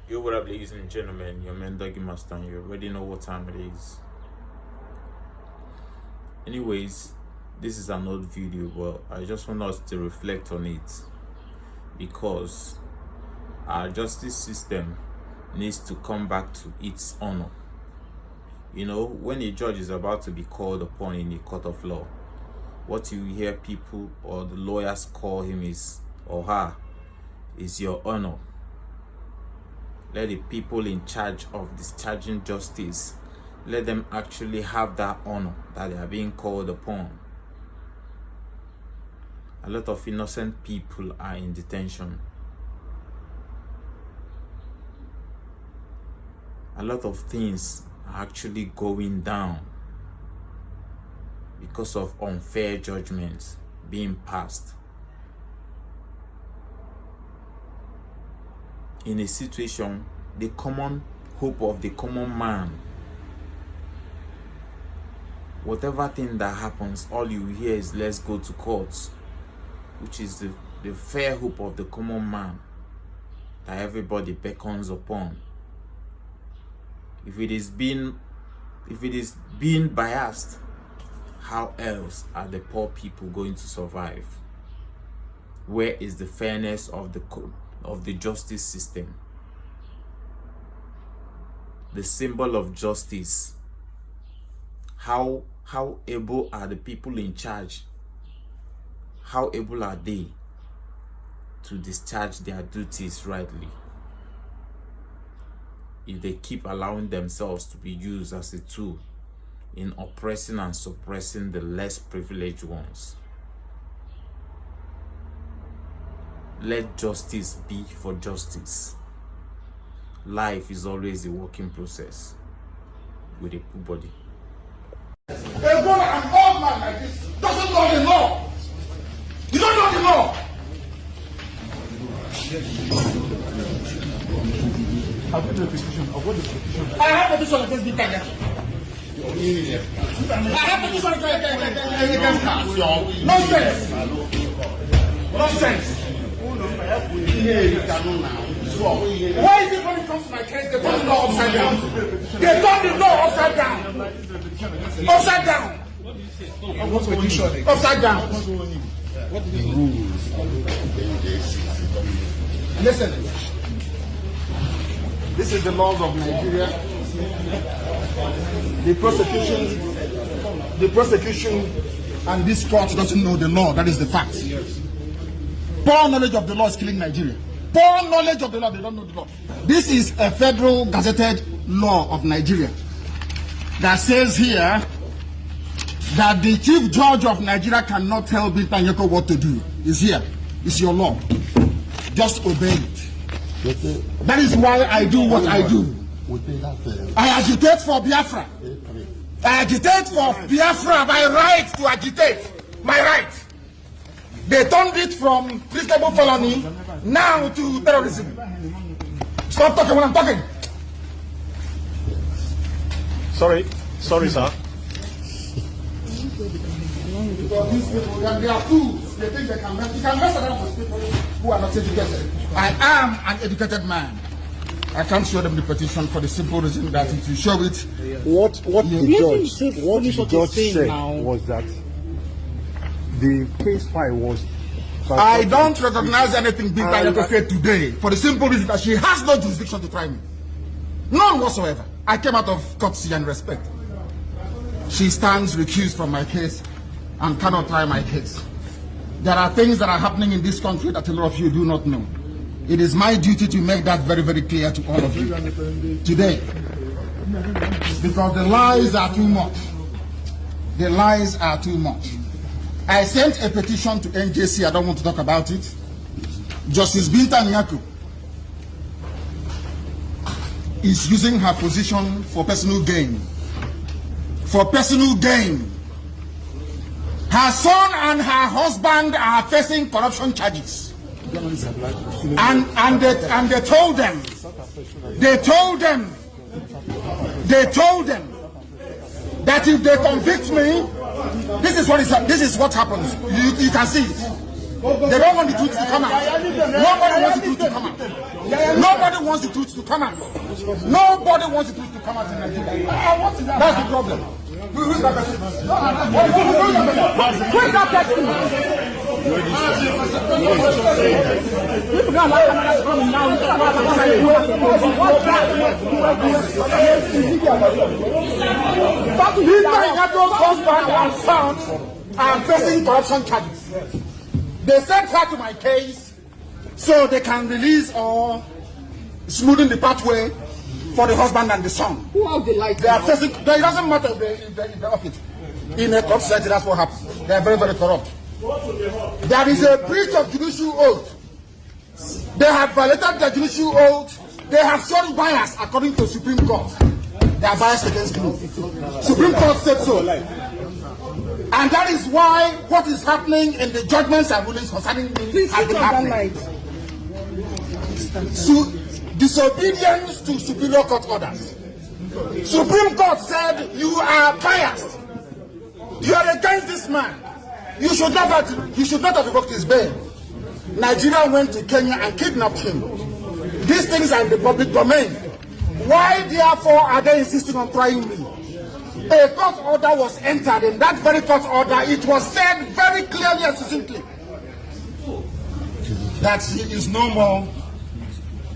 Yo, what up, ladies and gentlemen? Your man Dougie Master, and you already know what time it is. Anyways, this is an old video, but I just want us to reflect on it because our justice system needs to come back to its honor. You know, when a judge is about to be called upon in a court of law, what you hear people or the lawyers call him is, or her, is your honor. Let the people in charge of discharging justice, let them actually have that honor that they are being called upon. A lot of innocent people are in detention. A lot of things are actually going down because of unfair judgments being passed. In a situation, the common hope of the common man, whatever thing that happens, all you hear is let's go to court, which is the fair hope of the common man that everybody beckons upon. If it is being biased, how else are the poor people going to survive? Where is the fairness of the justice system? The symbol of justice. How able are the people in charge? How able are they to discharge their duties rightly? If they keep allowing themselves to be used as a tool in oppressing and suppressing the less privileged ones. Let justice be for justice. Life is always a working process with a poor body. A brother, an old man like this doesn't know the law. You don't know the law. I have a petition. I have a petition against Big Tiger. I have a petition against her. Nonsense. Nonsense. Why is it when it comes to my case, they turn the law upside down? They turn the law upside down. Upside down. Upside down. What are the rules of Listen. This is the laws of Nigeria. The prosecution and this court doesn't know the law. That is the fact. Poor knowledge of the law is killing Nigeria. Poor knowledge of the law, they don't know the law. This is a federal gazetted law of Nigeria that says here that the chief judge of Nigeria cannot tell Binta Nyako what to do. It's here. It's your law. Just obey it. That is why I do what I do. I agitate for Biafra. I agitate for Biafra. My right to agitate. My right. They turned it from treasonable felony now to terrorism. Stop talking when I'm talking. Sorry, sir. Because these people, they are fools. They think they can mess. You can mess around with people who are not educated. I am an educated man. I can't show them the petition for the simple reason that if you show it, What the judge said was that the case file was. I don't recognize anything Binta Nyako said today for the simple reason that she has no jurisdiction to try me. None whatsoever. I came out of courtesy and respect. She stands recused from my case and cannot try my case. There are things that are happening in this country that a lot of you do not know. It is my duty to make that very, very clear to all of you today. Because the lies are too much. The lies are too much. I sent a petition to NJC. I don't want to talk about it. Justice Binta Nyako is using her position for personal gain. For personal gain. Her son and her husband are facing corruption charges. And they told them that if they convict me, this is what happens. You can see it. They don't want the truth to come out. Nobody wants the truth to come out. Nobody wants the truth to come out. Nobody wants the truth to come out in Nigeria. That's the problem. Who's that person? Who's that person? Husband and son are facing corruption charges. They sent her to my case so they can release or smoothen the pathway for the husband and the son. Who have the light? They are facing. It doesn't matter if they off it. In a corrupt society, that's what happens. They are very, very corrupt. There is a breach of judicial oath. They have violated the judicial oath. They have shown bias according to Supreme Court. They are biased against me. Supreme Court said so. And that is why what is happening in the judgments and rulings concerning me has been happening. So, disobedience to Superior Court orders. Supreme Court said you are biased. You are against this man. You should not have revoked his bail. Nigeria went to Kenya and kidnapped him. These things are in the public domain. Why, therefore, are they insisting on trying me? A court order was entered. In that very court order, it was said very clearly and succinctly that she is no more.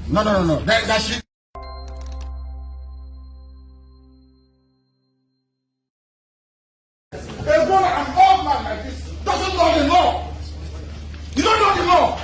No. That she. An old man like this doesn't know the law. You don't know the law.